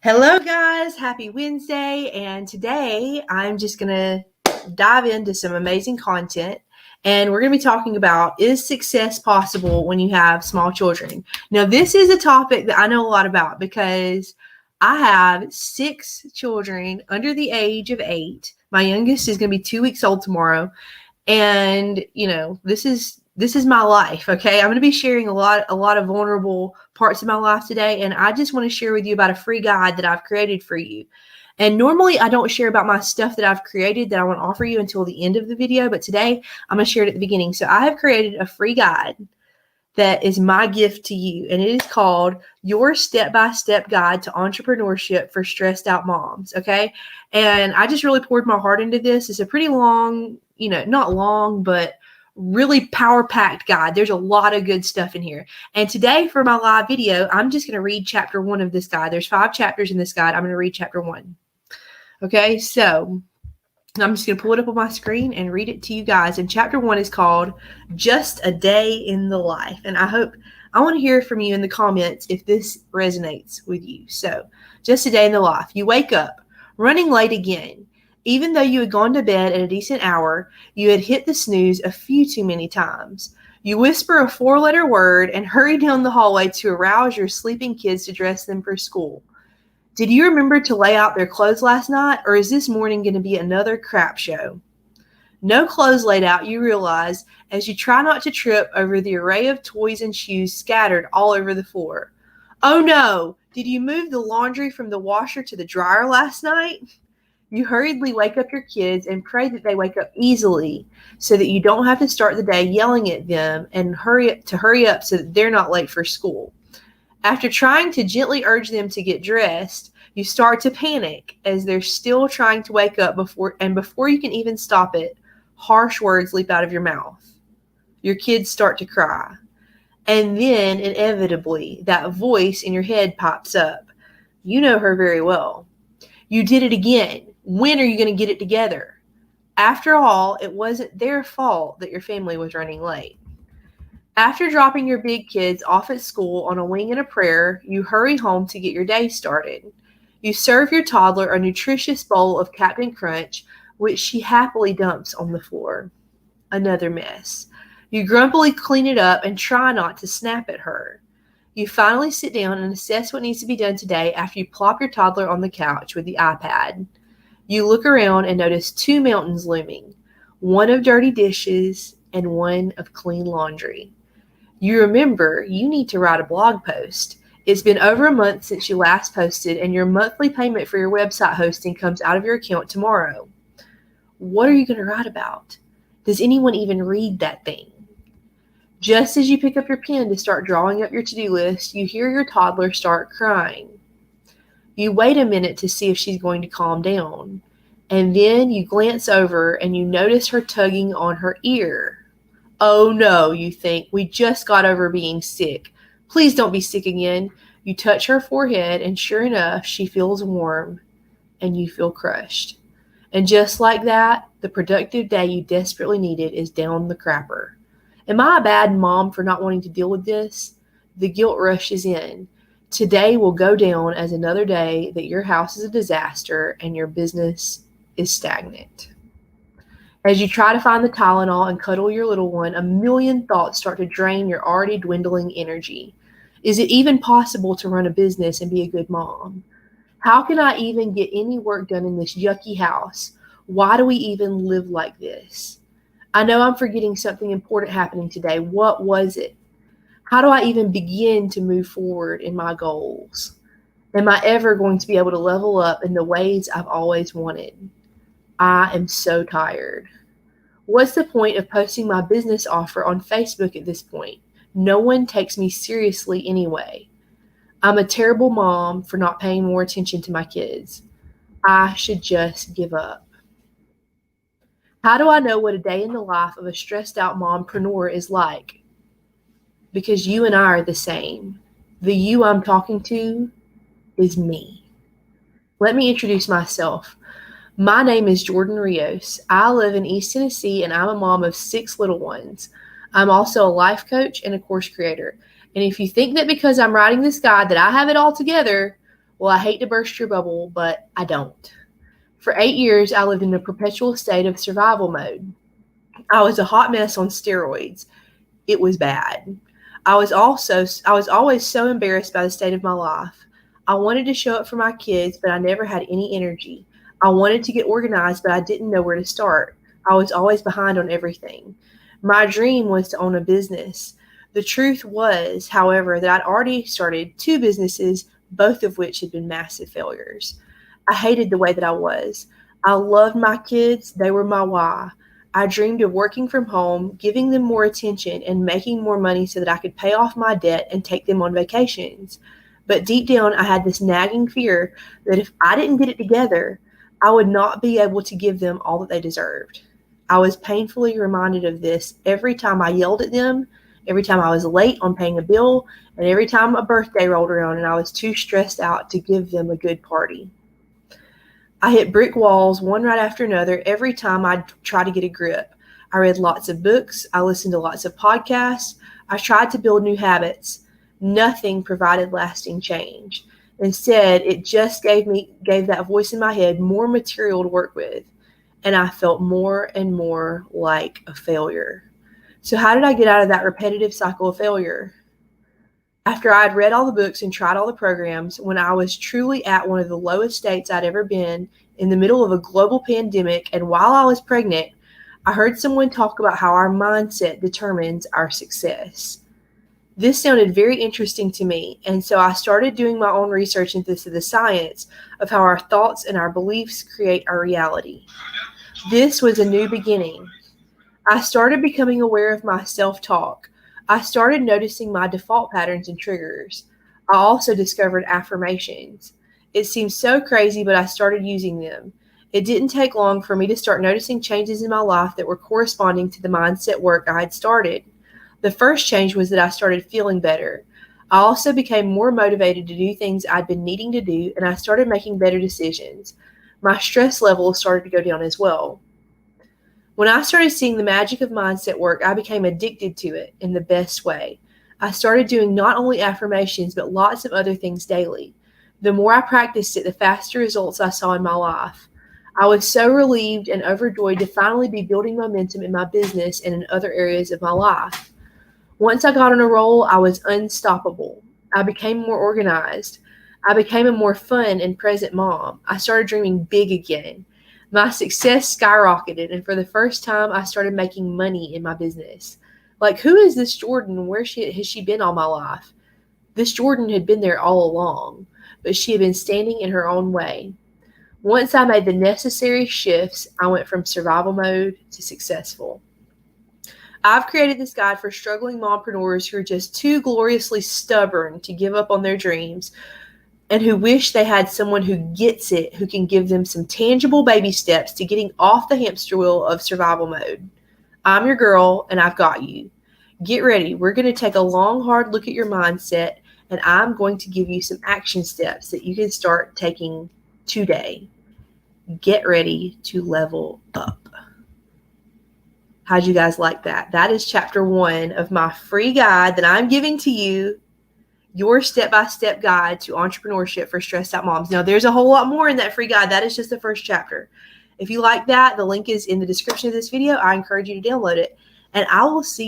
Hello, guys. Happy Wednesday. And today I'm just going to dive into some amazing content. And we're going to be talking about, is success possible when you have small children? Now, this is a topic that I know a lot about because I have 6 children under the age of 8. My youngest is going to be 2 weeks old tomorrow. And, this is my life. Okay. I'm going to be sharing a lot of vulnerable parts of my life today. And I just want to share with you about a free guide that I've created for you. And normally I don't share about my stuff that I've created that I want to offer you until the end of the video. But today I'm going to share it at the beginning. So I have created a free guide that is my gift to you. And it is called Your Step-by-Step Guide to Entrepreneurship for Stressed Out Moms. Okay. And I just really poured my heart into this. It's a pretty long, not long, but really power-packed guide. There's a lot of good stuff in here. And today for my live video, I'm just going to read chapter 1 of this guide. There's 5 chapters in this guide. I'm going to read chapter 1. Okay, so I'm just going to pull it up on my screen and read it to you guys. And chapter 1 is called Just a Day in the Life. And I want to hear from you in the comments if this resonates with you. So, just a day in the life. You wake up, running late again. Even though you had gone to bed at a decent hour, you had hit the snooze a few too many times. You whisper a 4-letter word and hurry down the hallway to arouse your sleeping kids to dress them for school. Did you remember to lay out their clothes last night, or is this morning going to be another crap show? No clothes laid out, you realize, as you try not to trip over the array of toys and shoes scattered all over the floor. Oh no! Did you move the laundry from the washer to the dryer last night? You hurriedly wake up your kids and pray that they wake up easily so that you don't have to start the day yelling at them and hurry up so that they're not late for school. After trying to gently urge them to get dressed, you start to panic as they're still trying to wake up before you can even stop it, harsh words leap out of your mouth. Your kids start to cry. And then, inevitably, that voice in your head pops up. You know her very well. You did it again. When are you going to get it together? After all, it wasn't their fault that your family was running late. After dropping your big kids off at school on a wing and a prayer, you hurry home to get your day started. You serve your toddler a nutritious bowl of Captain Crunch, which she happily dumps on the floor. Another mess. You grumpily clean it up and try not to snap at her. You finally sit down and assess what needs to be done today after you plop your toddler on the couch with the iPad. You look around and notice 2 mountains looming, one of dirty dishes and one of clean laundry. You remember you need to write a blog post. It's been over a month since you last posted, and your monthly payment for your website hosting comes out of your account tomorrow. What are you going to write about? Does anyone even read that thing? Just as you pick up your pen to start drawing up your to-do list, you hear your toddler start crying. You wait a minute to see if she's going to calm down, and then you glance over and you notice her tugging on her ear. Oh no, you think, we just got over being sick. Please don't be sick again. You touch her forehead, and sure enough, she feels warm, and you feel crushed. And just like that, the productive day you desperately needed is down the crapper. Am I a bad mom for not wanting to deal with this? The guilt rushes in. Today will go down as another day that your house is a disaster and your business is stagnant. As you try to find the Tylenol and cuddle your little one, a million thoughts start to drain your already dwindling energy. Is it even possible to run a business and be a good mom? How can I even get any work done in this yucky house? Why do we even live like this? I know I'm forgetting something important happening today. What was it? How do I even begin to move forward in my goals? Am I ever going to be able to level up in the ways I've always wanted? I am so tired. What's the point of posting my business offer on Facebook at this point? No one takes me seriously anyway. I'm a terrible mom for not paying more attention to my kids. I should just give up. How do I know what a day in the life of a stressed out mompreneur is like? Because you and I are the same. The you I'm talking to is me. Let me introduce myself. My name is Jordan Rios. I live in East Tennessee, and I'm a mom of 6 little ones. I'm also a life coach and a course creator. And if you think that because I'm writing this guide that I have it all together, Well, I hate to burst your bubble, but I don't. For 8 years, I lived in a perpetual state of survival mode. I was a hot mess on steroids. It was bad. I was always so embarrassed by the state of my life. I wanted to show up for my kids, but I never had any energy. I wanted to get organized, but I didn't know where to start. I was always behind on everything. My dream was to own a business. The truth was, however, that I'd already started 2 businesses, both of which had been massive failures. I hated the way that I was. I loved my kids. They were my why. I dreamed of working from home, giving them more attention, and making more money so that I could pay off my debt and take them on vacations. But deep down, I had this nagging fear that if I didn't get it together, I would not be able to give them all that they deserved. I was painfully reminded of this every time I yelled at them, every time I was late on paying a bill, and every time a birthday rolled around and I was too stressed out to give them a good party. I hit brick walls one right after another every time I tried to get a grip. I read lots of books. I listened to lots of podcasts. I tried to build new habits. Nothing provided lasting change. Instead, it just gave that voice in my head more material to work with, and I felt more and more like a failure. So how did I get out of that repetitive cycle of failure? After I'd read all the books and tried all the programs, when I was truly at one of the lowest states I'd ever been, in the middle of a global pandemic, and while I was pregnant, I heard someone talk about how our mindset determines our success. This sounded very interesting to me, and so I started doing my own research into the science of how our thoughts and our beliefs create our reality. This was a new beginning. I started becoming aware of my self-talk. I started noticing my default patterns and triggers. I also discovered affirmations. It seems so crazy, but I started using them. It didn't take long for me to start noticing changes in my life that were corresponding to the mindset work I had started. The first change was that I started feeling better. I also became more motivated to do things I'd been needing to do, and I started making better decisions. My stress levels started to go down as well. When I started seeing the magic of mindset work, I became addicted to it in the best way. I started doing not only affirmations, but lots of other things daily. The more I practiced it, the faster results I saw in my life. I was so relieved and overjoyed to finally be building momentum in my business and in other areas of my life. Once I got on a roll, I was unstoppable. I became more organized. I became a more fun and present mom. I started dreaming big again. My success skyrocketed, and for the first time, I started making money in my business. Like, who is this Jordan? Where has she been all my life? This Jordan had been there all along, but she had been standing in her own way. Once I made the necessary shifts, I went from survival mode to successful. I've created this guide for struggling mompreneurs who are just too gloriously stubborn to give up on their dreams, and who wish they had someone who gets it, who can give them some tangible baby steps to getting off the hamster wheel of survival mode. I'm your girl, and I've got you. Get ready. We're going to take a long, hard look at your mindset, and I'm going to give you some action steps that you can start taking today. Get ready to level up. How'd you guys like that? That is chapter 1 of my free guide that I'm giving to you. Your step-by-step guide to entrepreneurship for stressed out moms. Now, there's a whole lot more in that free guide. That is just the first chapter. If you like that, the link is in the description of this video. I encourage you to download it, and I will see